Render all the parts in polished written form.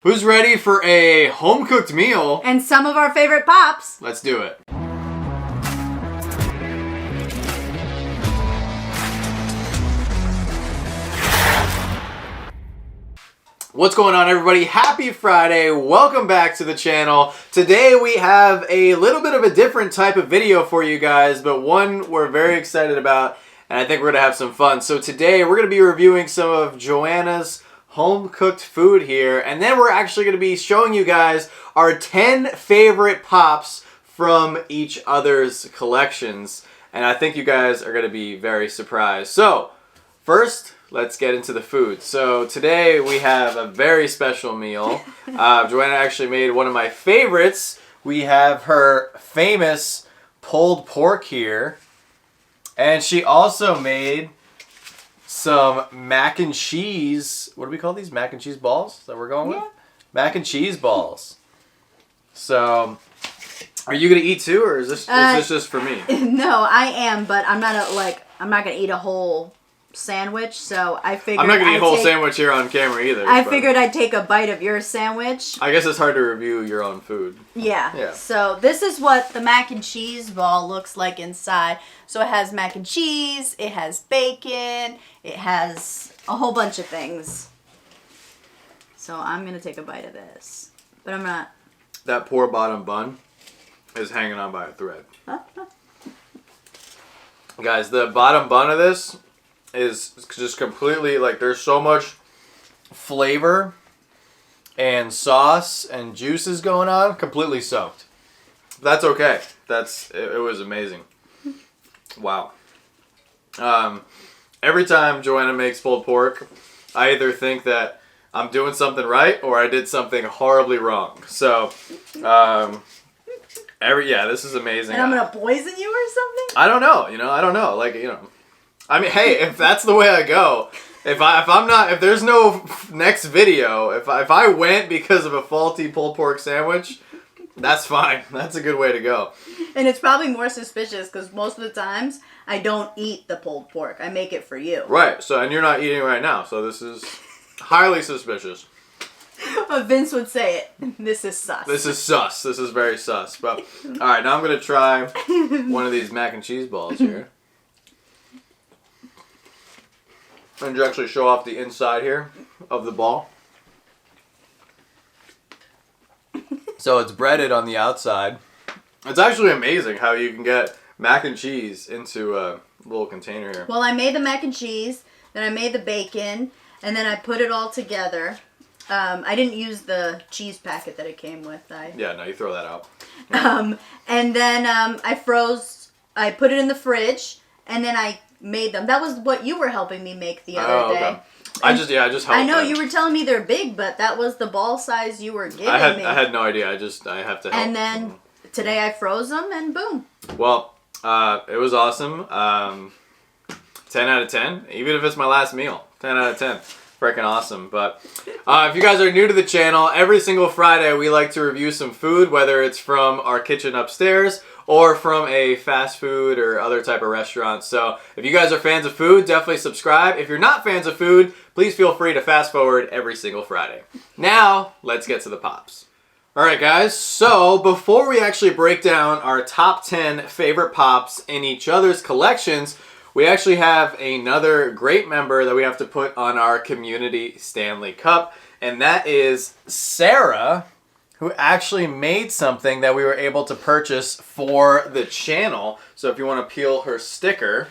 Who's ready for a home-cooked meal? And some of our favorite pops. Let's do it. What's going on, everybody? Happy Friday. Welcome back to the channel. Today we have a little bit of a different type of video for you guys, but one we're very excited about, and I think we're going to have some fun. So today we're going to be reviewing some of Joanna's home-cooked food here, and then we're actually going to be showing you guys our 10 favorite pops from each other's collections, and I think you guys are going to be very surprised. So first, let's get into the food. So today we have a very special meal. Joanna actually made one of my favorites. We have her famous pulled pork here, and she also made some mac and cheese. What do we call these? Mac and cheese balls that we're going with? Mac and cheese balls. So, are you gonna eat too, or is this just for me? No, I am, but I'm not gonna eat a whole sandwich. So I figured I'm not gonna eat a whole sandwich here on camera either. I figured I'd take a bite of your sandwich. I guess it's hard to review your own food. Yeah. So this is what the mac and cheese ball looks like inside. So it has mac and cheese, it has bacon, it has a whole bunch of things. So I'm gonna take a bite of this, but I'm not. That poor bottom bun is hanging on by a thread. Guys, the bottom bun of this is just completely, like, there's so much flavor and sauce and juices going on, completely soaked. That's okay. It was amazing. Wow. Every time Joanna makes pulled pork, I either think that I'm doing something right or I did something horribly wrong. So, this is amazing. And I'm gonna poison you or something? I don't know. I don't know. I mean, hey, if that's the way I go, if there's no next video, if I went because of a faulty pulled pork sandwich, that's fine. That's a good way to go. And it's probably more suspicious because most of the times I don't eat the pulled pork. I make it for you. Right. So, and you're not eating right now, so this is highly suspicious. Vince would say it. This is sus. This is sus. This is very sus. But all right, now I'm gonna try one of these mac and cheese balls here. And you actually show off the inside here of the ball. So it's breaded on the outside. It's actually amazing how you can get mac and cheese into a little container here. Well, I made the mac and cheese, then I made the bacon, and then I put it all together. I didn't use the cheese packet that it came with. Yeah, no, you throw that out. And then I put it in the fridge, and then I made them. That was what you were helping me make the other day. Okay. I just helped. I know you were telling me they're big, but that was the ball size you were giving me. I had no idea. I have to help. And then today I froze them, and boom. Well, it was awesome. 10 out of 10. Even if it's my last meal, 10 out of 10. Freaking awesome. But if you guys are new to the channel, every single Friday we like to review some food, whether it's from our kitchen upstairs or from a fast food or other type of restaurant. So if you guys are fans of food, definitely subscribe. If you're not fans of food, please feel free to fast forward every single Friday. Now, let's get to the pops. Alright guys, so before we actually break down our top 10 favorite pops in each other's collections, we actually have another great member that we have to put on our community Stanley Cup, and that is Sarah, who actually made something that we were able to purchase for the channel. So if you want to peel her sticker,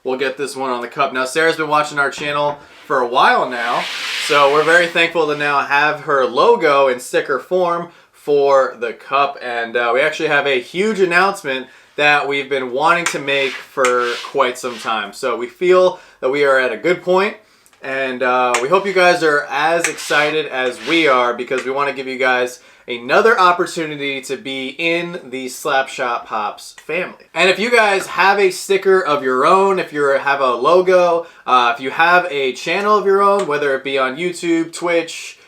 we'll get this one on the cup. Now, Sarah's been watching our channel for a while now, so we're very thankful to now have her logo in sticker form for the cup, and we actually have a huge announcement that we've been wanting to make for quite some time. So we feel that we are at a good point, and we hope you guys are as excited as we are, because we want to give you guys another opportunity to be in the Slapshotpops family. And if you guys have a sticker of your own, if you have a logo, if you have a channel of your own, whether it be on YouTube, Twitch,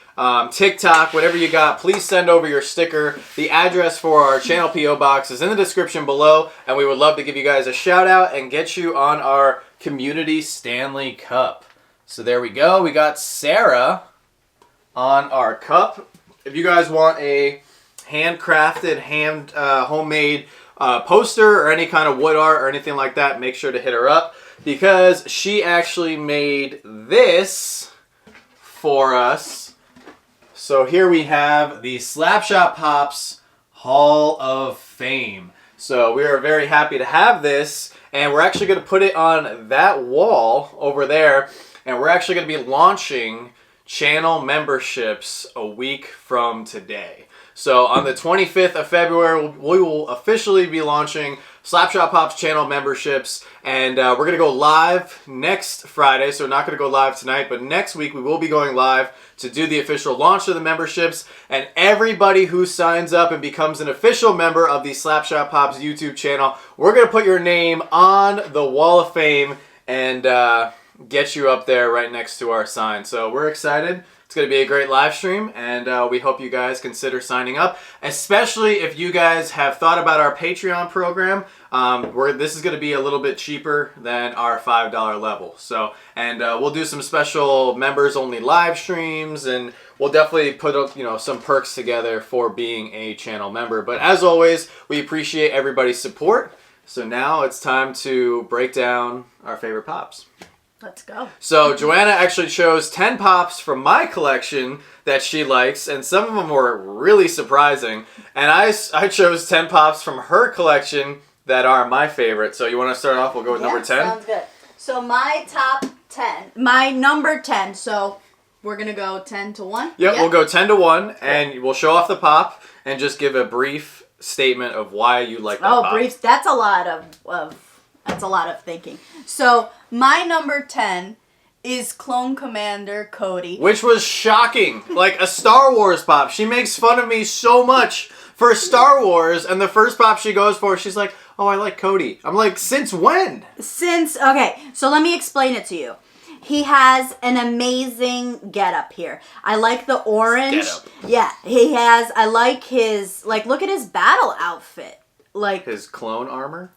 TikTok, whatever you got, please send over your sticker. The address for our channel P.O. box is in the description below, and we would love to give you guys a shout out and get you on our community Stanley Cup. So there we go. We got Sarah on our cup. If you guys want a handcrafted, homemade poster or any kind of wood art or anything like that, make sure to hit her up because she actually made this for us. So here we have the Slapshotpops Hall of Fame. So we are very happy to have this, and we're actually going to put it on that wall over there, and we're actually going to be launching channel memberships a week from today. So on the 25th of February, we will officially be launching Slapshotpops channel memberships, and we're going to go live next Friday, so we're not going to go live tonight, but next week we will be going live to do the official launch of the memberships, and everybody who signs up and becomes an official member of the Slapshotpops YouTube channel, we're going to put your name on the Wall of Fame and get you up there right next to our sign. So we're excited. It's going to be a great live stream, and we hope you guys consider signing up, especially if you guys have thought about our Patreon program. This is going to be a little bit cheaper than our $5 level. So, and we'll do some special members-only live streams, and we'll definitely put up, some perks together for being a channel member. But as always, we appreciate everybody's support. So now it's time to break down our favorite pops. Let's go. So Joanna actually chose 10 pops from my collection that she likes, and some of them were really surprising. And I chose 10 pops from her collection that are my favorite. So you want to start off? We'll go with number 10. Sounds good. So my top 10, my number 10. So we're gonna go 10 to 1. Yep, we'll go 10 to 1, and we'll show off the pop and just give a brief statement of why you like that pop. Brief. That's a lot of thinking. So my number 10 is Clone Commander Cody. Which was shocking. Like a Star Wars pop. She makes fun of me so much for Star Wars, and the first pop she goes for, she's like, oh, I like Cody. I'm like, since when? Okay, so let me explain it to you. He has an amazing getup here. I like the orange. Getup. Yeah, he has. I like his, look at his battle outfit. His clone armor?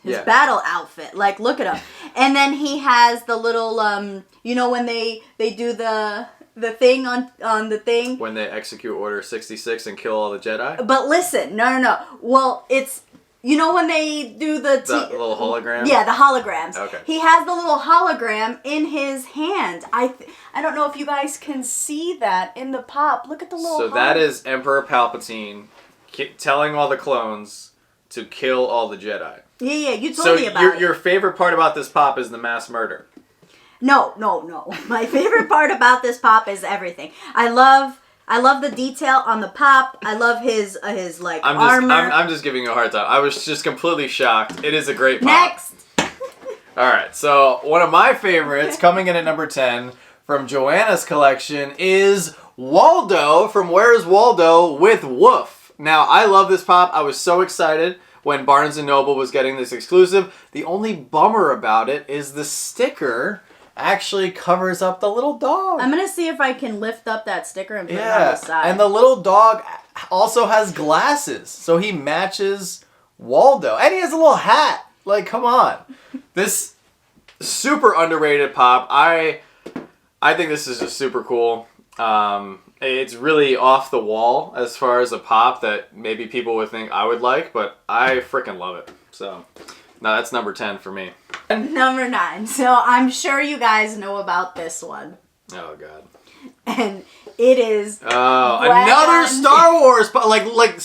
His battle outfit. Look at him. And then he has the little, when they do the thing on the thing. When they execute Order 66 and kill all the Jedi? But listen, no. Well, it's, when they do the little hologram? Yeah, the holograms. Okay. He has the little hologram in his hand. I don't know if you guys can see that in the pop. Look at the little So that is Emperor Palpatine telling all the clones to kill all the Jedi. Yeah, you told me about it. So your favorite part about this pop is the mass murder? No. My favorite part about this pop is everything. I love the detail on the pop. I love his armor. I'm just giving you a hard time. I was just completely shocked. It is a great pop. Next. All right, so one of my favorites coming in at number 10 from Joanna's collection is Waldo from Where's Waldo with Woof. Now, I love this pop. I was so excited when Barnes & Noble was getting this exclusive. The only bummer about it is the sticker actually covers up the little dog. I'm going to see if I can lift up that sticker and put it on the side. And the little dog also has glasses, so he matches Waldo. And he has a little hat. Come on. This super underrated pop. I think this is just super cool. It's really off the wall as far as a pop that maybe people would think I would like, but I freaking love it. So, no, that's number 10 for me. Number 9. So I'm sure you guys know about this one. Oh, God. And it is... Oh, another Star Wars pop.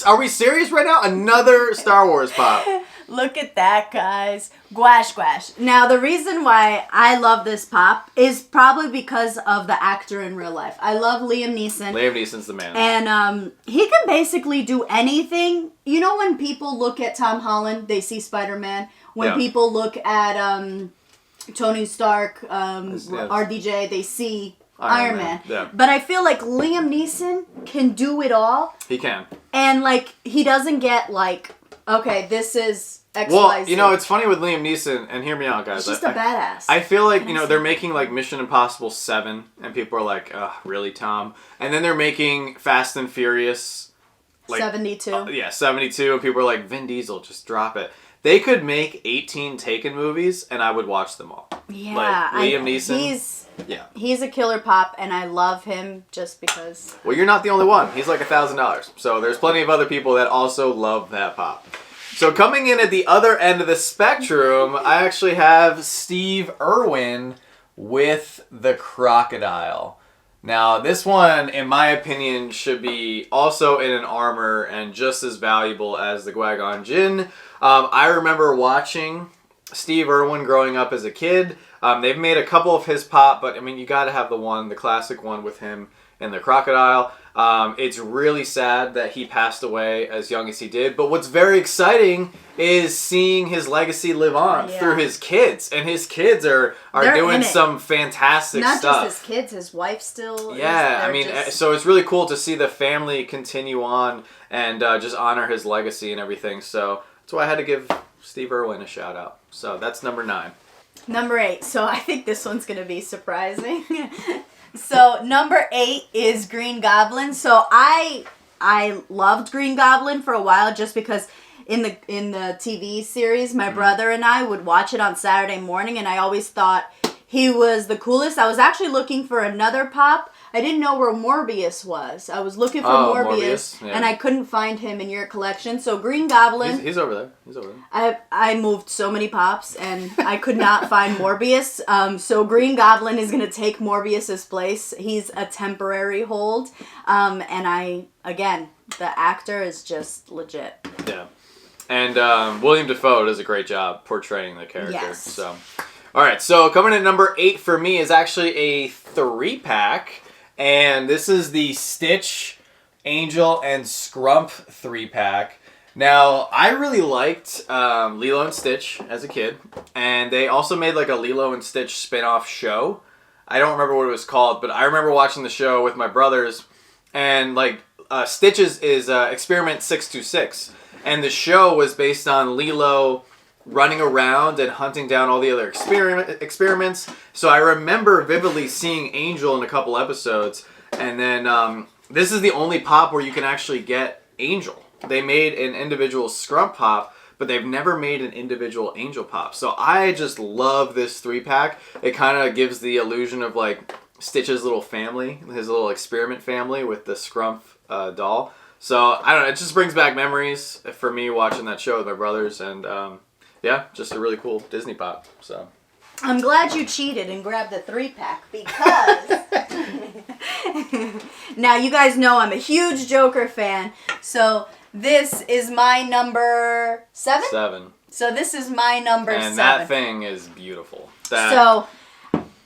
Are we serious right now? Another Star Wars pop. Look at that, guys. Gwash. Now, the reason why I love this pop is probably because of the actor in real life. I love Liam Neeson. Liam Neeson's the man. And he can basically do anything. You know when people look at Tom Holland, they see Spider-Man. When people look at Tony Stark, RDJ, they see Iron Man. Yeah. But I feel like Liam Neeson can do it all. He can. And, he doesn't get, okay, this is X, well, Y, Z. it's funny with Liam Neeson, and hear me out, guys. He's just a badass. I feel like, they're making, Mission Impossible 7, and people are like, ugh, really, Tom? And then they're making Fast and Furious... 72. 72, and people are like, Vin Diesel, just drop it. They could make 18 Taken movies, and I would watch them all. Yeah, like Liam Neeson. He's a killer pop, and I love him just because. Well, you're not the only one. He's like $1,000. So there's plenty of other people that also love that pop. So coming in at the other end of the spectrum, I actually have Steve Irwin with the crocodile. Now, this one, in my opinion, should be also in an armor and just as valuable as the Qui-Gon Jinn. I remember watching Steve Irwin growing up as a kid. They've made a couple of his pop, but I mean, you got to have the classic one with him and the crocodile. It's really sad that he passed away as young as he did, but what's very exciting is seeing his legacy live on through his kids, and his kids are doing some fantastic stuff. Not just his kids, his wife still. Yeah, I mean, so it's really cool to see the family continue on and just honor his legacy and everything. So that's why I had to give Steve Irwin a shout out. So that's number 9. Number 8. So I think this one's gonna be surprising. So number 8 is Green Goblin. So I loved Green Goblin for a while just because in the TV series, my brother and I would watch it on Saturday morning, and I always thought he was the coolest. I was actually looking for another pop. I didn't know where Morbius was. I was looking for Morbius, and I couldn't find him in your collection. So Green Goblin. He's over there. He's over there. I moved so many pops, and I could not find Morbius. So Green Goblin is going to take Morbius's place. He's a temporary hold. And again, the actor is just legit. Yeah. And William Dafoe does a great job portraying the character. Yes. So, all right. So coming in at number 8 for me is actually a 3-pack. And this is the Stitch, Angel, and Scrump 3-pack. Now, I really liked Lilo and Stitch as a kid. And they also made like a Lilo and Stitch spin-off show. I don't remember what it was called, but I remember watching the show with my brothers. And like Stitch is Experiment 626. And the show was based on Lilo running around and hunting down all the other experiments. So I remember vividly seeing Angel in a couple episodes. And then this is the only pop where you can actually get Angel. They made an individual Scrump pop, but they've never made an individual Angel pop. So I just love this 3-pack. It kind of gives the illusion of like Stitch's little family, his little experiment family with the Scrump doll. So I don't know, it just brings back memories for me watching that show with my brothers, and yeah, just a really cool Disney pop. So I'm glad you cheated and grabbed the 3-pack because now you guys know I'm a huge Joker fan. So this is my number 7? 7. So this is my number 7. And that thing is beautiful. So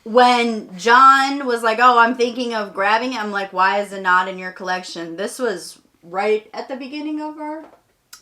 when John was like, "Oh, I'm thinking of grabbing it," I'm like, "Why is it not in your collection?" This was right at the beginning of our...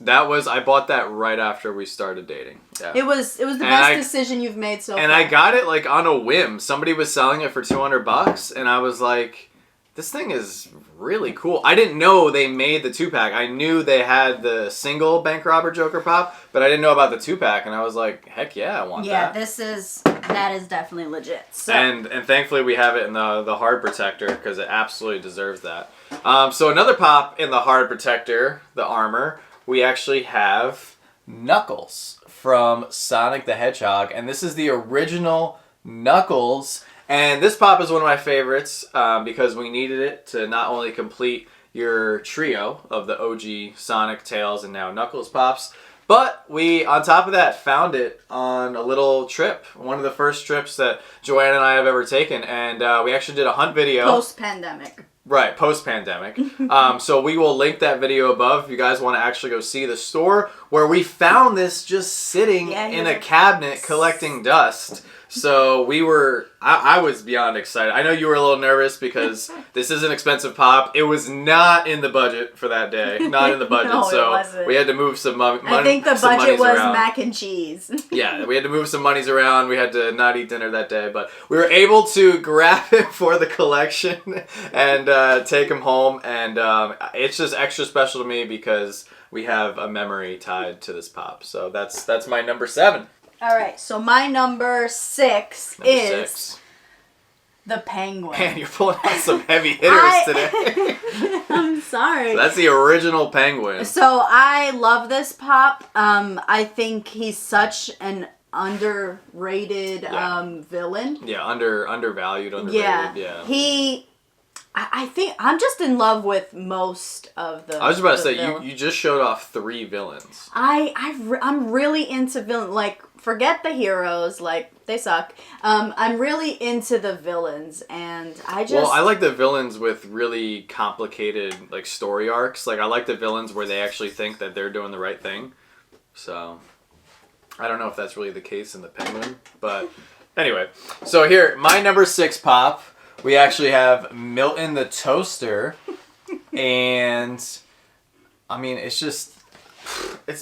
I bought that right after we started dating. Yeah. It was the best decision you've made so far. And I got it like on a whim. Somebody was selling it for $200 and I was like, this thing is really cool. I didn't know they made the 2-pack. I knew they had the single Bank Robber Joker pop, but I didn't know about the 2-pack, and I was like, heck yeah, I want that. Yeah, that is definitely legit. So. And thankfully we have it in the hard protector because it absolutely deserves that. So another pop in the hard protector, the armor, we actually have Knuckles from Sonic the Hedgehog, and this is the original Knuckles. And this pop is one of my favorites because we needed it to not only complete your trio of the OG Sonic, Tails, and now Knuckles pops, but we, on top of that, found it on a little trip. One of the first trips that Joanna and I have ever taken, and we actually did a hunt video. Post-pandemic. Right, post-pandemic. So we will link that video above if you guys want to actually go see the store where we found this just sitting in a cabinet collecting dust. So I was beyond excited. I know you were a little nervous because this is an expensive pop. It was not in the budget for that day. Not in the budget. No, so it wasn't. we had to move some money. I think the budget was mac and cheese. Yeah, we had to move some monies around. We had to not eat dinner that day. But we were able to grab it for the collection and take them home. And it's just extra special to me because we have a memory tied to this pop. So that's my number 7. All right, so my number 6 is the Penguin. Man, you're pulling out some heavy hitters today. I'm Sorry. So that's the original penguin. So I love this pop. I think he's such an underrated villain. Yeah, undervalued, underrated. Yeah. I think I'm just in love with most of the. I was about to say you just showed off 3 villains. I'm really into villain. Like, forget the heroes, like they suck. I'm really into the villains, and I like the villains with really complicated like story arcs. Like I like the villains where they actually think that they're doing the right thing. So I don't know if that's really the case in the penguin, but anyway. So here, my number 6 pop. We actually have Milton the Toaster, and I mean, it's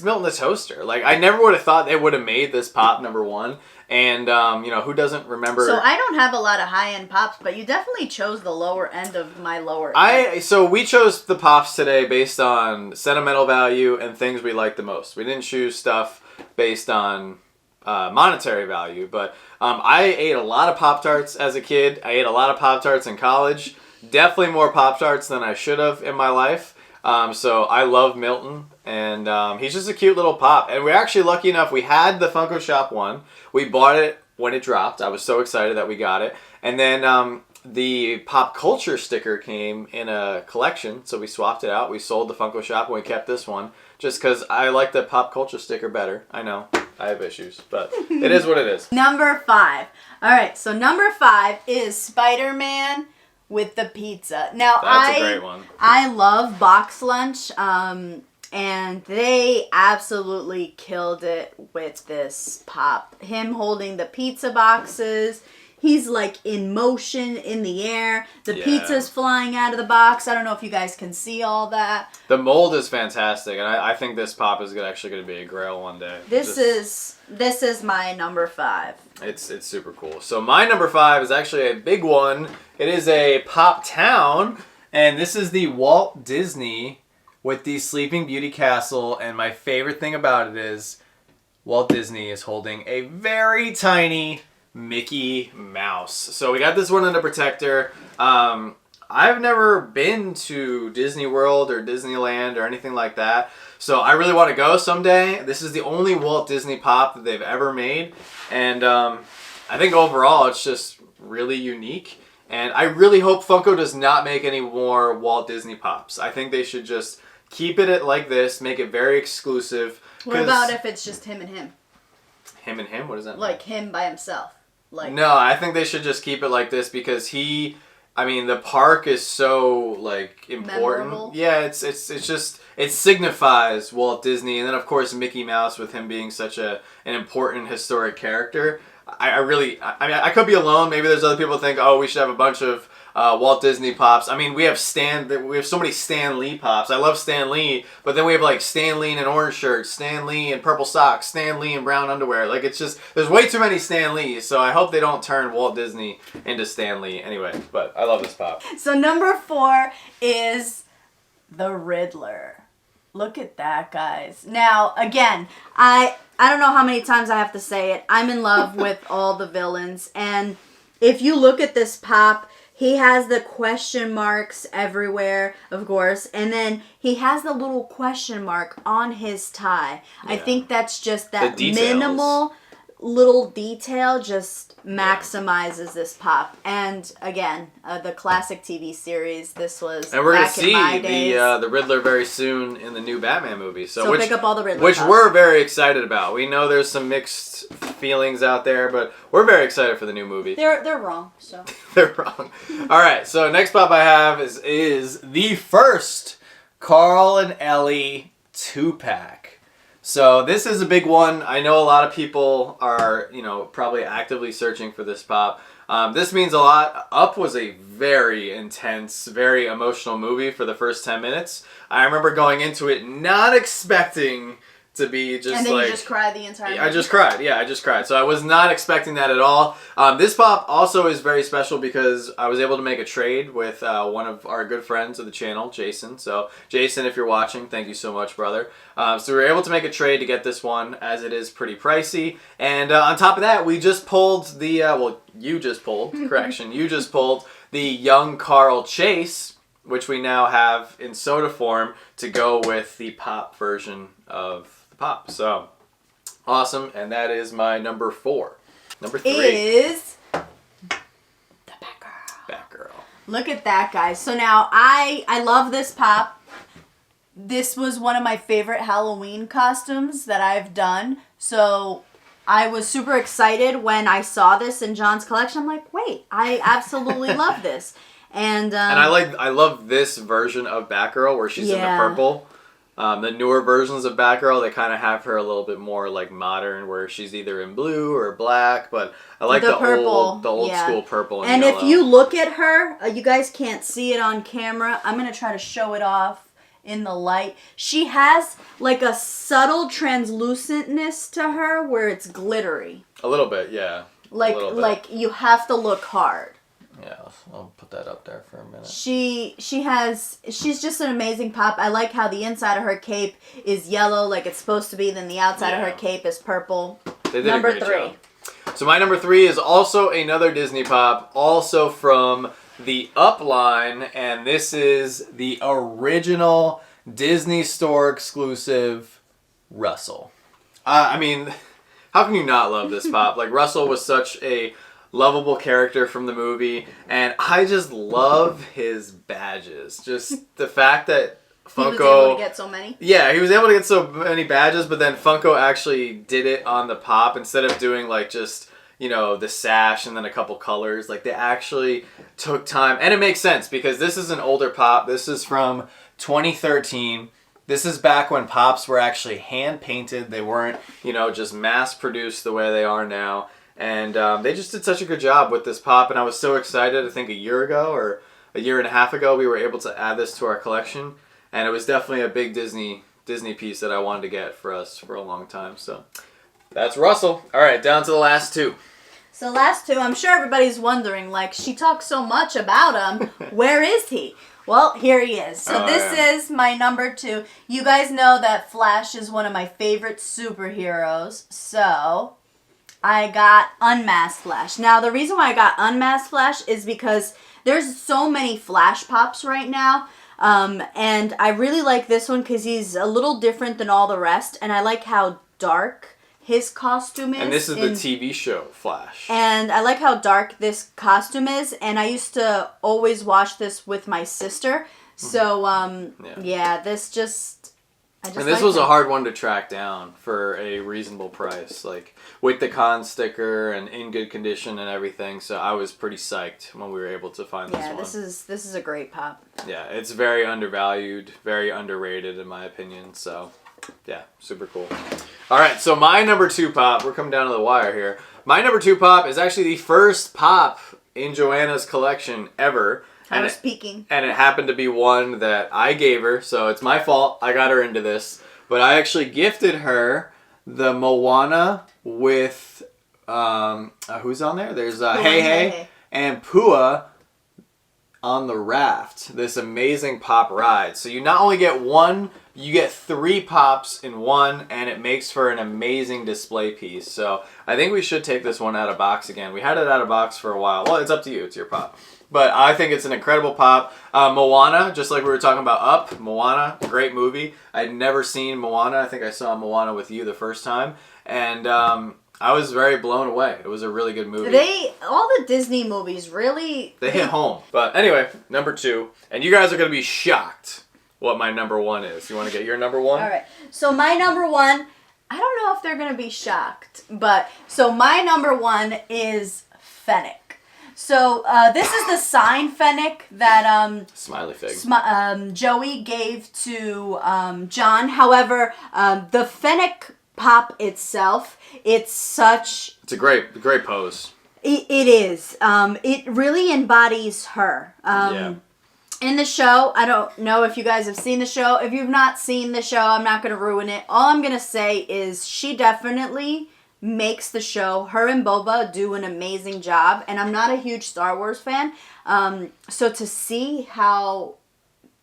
Milton the Toaster. Like, I never would have thought they would have made this pop number 1, and, who doesn't remember... So I don't have a lot of high-end pops, but you definitely chose the lower end of my lower end. So we chose the pops today based on sentimental value and things we like the most. We didn't choose stuff based on... monetary value, but I ate a lot of Pop-Tarts as a kid. I ate a lot of Pop-Tarts in college. Definitely more Pop-Tarts than I should have in my life. So I love Milton, and he's just a cute little pop. And we're actually lucky enough, we had the Funko Shop one. We bought it when it dropped. I was so excited that we got it. And then the pop culture sticker came in a collection, so we swapped it out. We sold the Funko Shop and we kept this one just because I like the pop culture sticker better. I know. I have issues, but it is what it is. Number 5. All right, so number 5 is Spider-Man with the pizza. Now, that's a great one. I love Box Lunch, and they absolutely killed it with this pop. Him holding the pizza boxes. He's like in motion in the air. The pizza's flying out of the box. I don't know if you guys can see all that. The mold is fantastic, and I think this pop is actually going to be a grail one day. This is my number 5. It's super cool. So my number 5 is actually a big one. It is a Pop Town, and this is the Walt Disney with the Sleeping Beauty Castle. And my favorite thing about it is Walt Disney is holding a very tiny Mickey Mouse. So we got this one in the protector. I've never been to Disney World or Disneyland or anything like that, so I really want to go someday. This is the only Walt Disney pop that they've ever made, and I think overall it's just really unique, and I really hope Funko does not make any more Walt Disney pops. I think they should just keep it like this, make it very exclusive. What about if it's just him and him? Him and him? What does that mean? Like him by himself. Like, no, I think they should just keep it like this because the park is so like important. Memorable. Yeah, it signifies Walt Disney, and then of course Mickey Mouse with him being such an important historic character. I could be alone. Maybe there's other people who think, oh, we should have a bunch of Walt Disney pops. I mean, we have so many Stan Lee pops. I love Stan Lee, but then we have like Stan Lee in an orange shirt, Stan Lee in purple socks, Stan Lee in brown underwear. Like, it's just, there's way too many Stan Lees, so I hope they don't turn Walt Disney into Stan Lee. Anyway, but I love this pop. So number 4 is the Riddler. Look at that, guys. Now, again, I don't know how many times I have to say it. I'm in love with all the villains, and if you look at this pop, he has the question marks everywhere, of course, and then he has the little question mark on his tie. Yeah. I think that's just that minimal little detail just maximizes this pop. And again, the classic TV series, this was and we're going to back in my see days. the Riddler very soon in the new Batman movie. So pick up all the Riddler which pops. We're very excited about. We know there's some mixed feelings out there, but we're very excited for the new movie. They're wrong, so. They're wrong. All right, so next pop I have is the first Carl and Ellie 2-pack. So this is a big one. I know a lot of people are, probably actively searching for this pop. This means a lot. Up was a very intense, very emotional movie for the first 10 minutes. I remember going into it not expecting to be just and then you just cried the entire movie. I just cried. Yeah, I just cried. So I was not expecting that at all. This pop also is very special because I was able to make a trade with one of our good friends of the channel, Jason. So Jason, if you're watching, thank you so much, brother. So we were able to make a trade to get this one as it is pretty pricey. And on top of that, we just pulled the, you just pulled the young Carl Chase which we now have in soda form to go with the pop version of the pop. So awesome, and that is my number 4. Number 3 is the Batgirl. Batgirl. Look at that, guys. So now I love this pop. This was one of my favorite Halloween costumes that I've done. So I was super excited when I saw this in John's collection. I'm like, wait, I absolutely love this. And I love this version of Batgirl where she's in the purple. The newer versions of Batgirl, they kind of have her a little bit more like modern, where she's either in blue or black. But I like the old school purple and yellow. yellow. If you look at her, you guys can't see it on camera. I'm gonna try to show it off in the light. She has like a subtle translucentness to her where it's glittery. A little bit, yeah. Like you have to look hard. Yeah, I'll put that up there for a minute. She's just an amazing pop. I like how the inside of her cape is yellow like it's supposed to be, then the outside of her cape is purple. They did number a great 3. Job. So my number 3 is also another Disney pop, also from the Up line, and this is the original Disney Store exclusive Russell. I mean, how can you not love this pop? Like, Russell was such a lovable character from the movie, and I just love his badges. Just the fact that Funko... He was able to get so many? Yeah, he was able to get so many badges, but then Funko actually did it on the pop instead of doing like just, you know, the sash and then a couple colors. Like, they actually took time, and it makes sense because this is an older pop. This is from 2013. This is back when pops were actually hand painted. They weren't, you know, just mass produced the way they are now. And they just did such a good job with this pop, and I was so excited. I think a year ago or a year and a half ago, we were able to add this to our collection, and it was definitely a big Disney piece that I wanted to get for us for a long time. So that's Russell. All right, down to the last 2. So last 2, I'm sure everybody's wondering, like, she talks so much about him. Where is he? Well, here he is. So this is my number 2. You guys know that Flash is one of my favorite superheroes, so I got Unmasked Flash. Now, the reason why I got Unmasked Flash is because there's so many Flash pops right now. And I really like this one because he's a little different than all the rest. And I like how dark his costume is. And this is the TV show Flash. And I like how dark this costume is. And I used to always watch this with my sister. So, yeah, this just... And this was a hard one to track down for a reasonable price, like with the con sticker and in good condition and everything. So I was pretty psyched when we were able to find this one. Yeah, this is a great pop. Yeah, it's very undervalued, very underrated in my opinion. So yeah, super cool. All right, so my number 2 pop, we're coming down to the wire here. My number 2 pop is actually the first pop in Joanna's collection ever. I was peeking. And it happened to be one that I gave her, so it's my fault. I got her into this. But I actually gifted her the Moana with, who's on there? There's Hey Hey and Pua on the raft. This amazing pop ride. So you not only get one, you get 3 pops in one, and it makes for an amazing display piece. So I think we should take this one out of box again. We had it out of box for a while. Well, it's up to you. It's your pop. But I think it's an incredible pop. Moana, just like we were talking about Up, Moana, great movie. I'd never seen Moana. I think I saw Moana with you the first time. And I was very blown away. It was a really good movie. All the Disney movies really... They hit home. But anyway, number 2. And you guys are going to be shocked what my number 1 is. You want to get your number 1? All right. So my number 1, I don't know if they're going to be shocked. But, so my number 1 is Fennec. So, this is the sign Fennec that Smiley Fig. Joey gave to John. However, the Fennec pop itself, it's a great pose. It is. It really embodies her. In the show, I don't know if you guys have seen the show. If you've not seen the show, I'm not going to ruin it. All I'm going to say is she definitely makes the show. Her and Boba do an amazing job, and I'm not a huge Star Wars fan, so to see how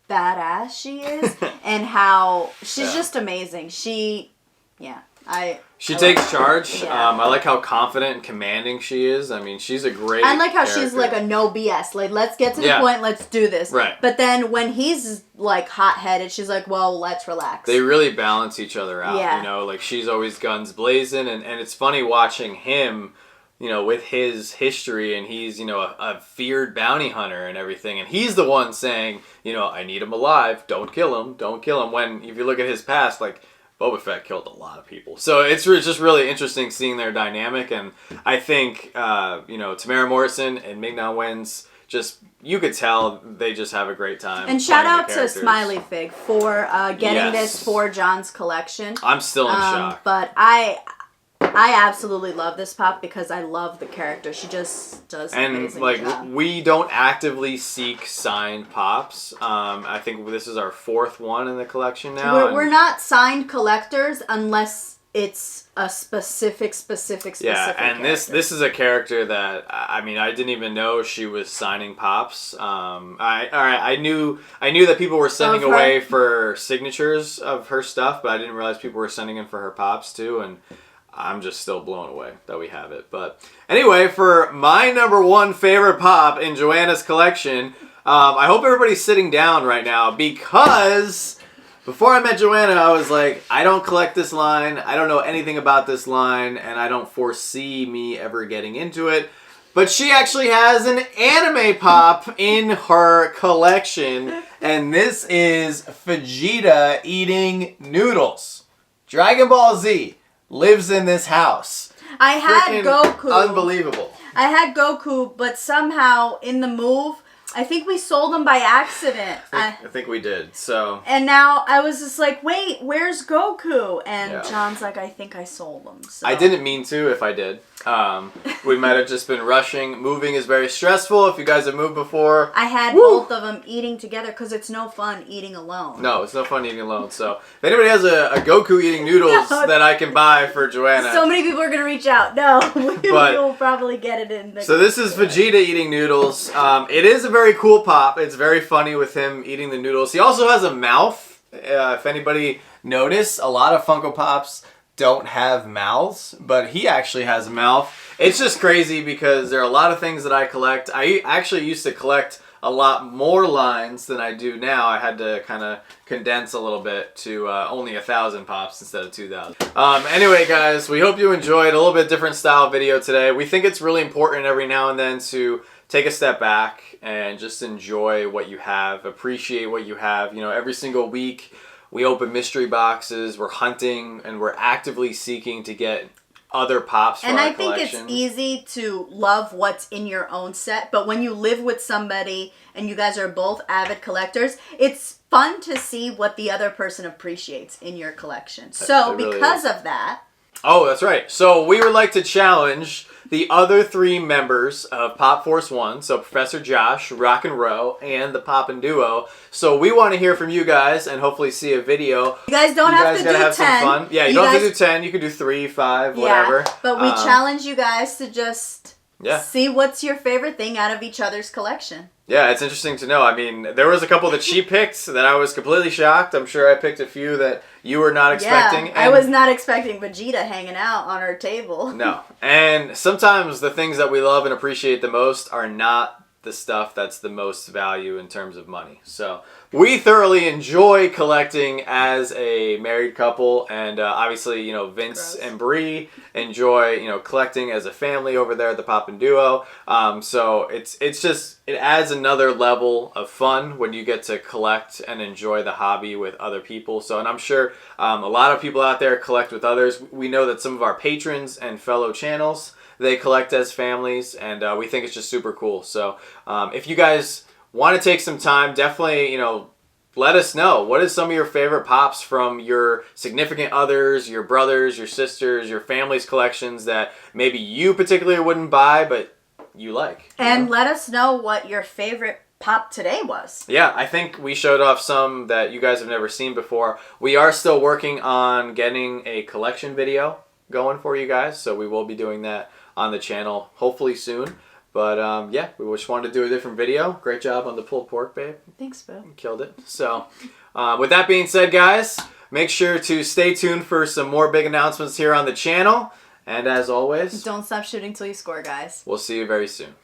badass she is and how she's just amazing. She takes charge. Yeah. I like how confident and commanding she is. I mean, she's a great I like how character. she's like a no BS. Like, let's get to the point. Let's do this. Right. But then when he's like hot-headed, she's like, well, let's relax. They really balance each other out. Yeah. You know, like she's always guns blazing. And it's funny watching him, you know, with his history. And he's, you know, a feared bounty hunter and everything. And he's the one saying, you know, I need him alive. Don't kill him. Don't kill him. When, if you look at his past, like, Boba Fett killed a lot of people. So it's just really interesting seeing their dynamic. And I think, you know, Tamara Morrison and Ming-Na Wen's just, you could tell they just have a great time. And shout out to Smiley Fig for getting this for John's collection. I'm still in shock. But I absolutely love this pop because I love the character. She just does an amazing job. We don't actively seek signed pops. I think this is our 4th one in the collection now. We're not signed collectors unless it's a specific yeah, and character. this is a character that I mean I didn't even know she was signing pops. I knew that people were sending away for signatures of her stuff, but I didn't realize people were sending in for her pops too. And I'm just still blown away that we have it. But anyway, for my number 1 favorite pop in Joanna's collection, I hope everybody's sitting down right now because before I met Joanna, I was like, I don't collect this line. I don't know anything about this line, and I don't foresee me ever getting into it. But she actually has an anime pop in her collection, and this is Vegeta eating noodles. Dragon Ball Z lives in this house. I had Freaking Goku. Unbelievable. I had Goku, but somehow in the move, I think we sold them by accident. I think we did. So. And now I was just like, wait, where's Goku? And Yeah. John's like, I think I sold them. So. I didn't mean to if I did. We might have just been rushing. Moving is very stressful. If you guys have moved before. I had both of them eating together because it's no fun eating alone. No, it's no fun eating alone. So if anybody has a Goku eating noodles that I can buy for Joanna. So many people are going to reach out. No, we'll probably get it in the... So this is Vegeta eating noodles. It is a very cool pop. It's very funny with him eating the noodles. He also has a mouth. If anybody noticed, a lot of Funko Pops don't have mouths, but he actually has a mouth. It's just crazy because there are a lot of things that I collect. I actually used to collect a lot more lines than I do now. I had to kind of condense a little bit to only 1,000 pops instead of 2,000. Anyway, guys, we hope you enjoyed a little bit different style video today. We think it's really important every now and then to take a step back and just enjoy what you have, appreciate what you have. You know, every single week we open mystery boxes, we're hunting, and we're actively seeking to get other pops for our collection. And I think it's easy to love what's in your own set, but when you live with somebody and you guys are both avid collectors, it's fun to see what the other person appreciates in your collection. So because of that... Oh, that's right. So we would like to challenge the other 3 members of Pop Force 1, so Professor Josh, Rock and Row, and the Poppin' Duo. So we want to hear from you guys and hopefully see a video. You guys don't have to do 10. Have some fun. Yeah, you don't have to do 10. You can do 3, 5, whatever. But we challenge you guys to just see what's your favorite thing out of each other's collection. Yeah, it's interesting to know. I mean, there was a couple that she picked that I was completely shocked. I'm sure I picked a few that you were not expecting. Yeah, I was not expecting Vegeta hanging out on our table. No. And sometimes the things that we love and appreciate the most are not the stuff that's the most value in terms of money. So we thoroughly enjoy collecting as a married couple, and obviously, you know, Vince and Bree enjoy, you know, collecting as a family over there at the Poppin' Duo. So it's just, it adds another level of fun when you get to collect and enjoy the hobby with other people. So, and I'm sure a lot of people out there collect with others. We know that some of our patrons and fellow channels, they collect as families, and we think it's just super cool. So if you guys want to take some time, definitely, you know, let us know. What is some of your favorite pops from your significant others, your brothers, your sisters, your family's collections that maybe you particularly wouldn't buy, but you like? And let us know what your favorite pop today was. Yeah, I think we showed off some that you guys have never seen before. We are still working on getting a collection video going for you guys, so we will be doing that on the channel hopefully soon. But yeah, we just wanted to do a different video. Great job on the pulled pork, babe. Thanks, Boo. Killed it. So with that being said, guys, Make sure to stay tuned for some more big announcements here on the channel. And as always, Don't stop shooting till you score, guys. we'll see you very soon.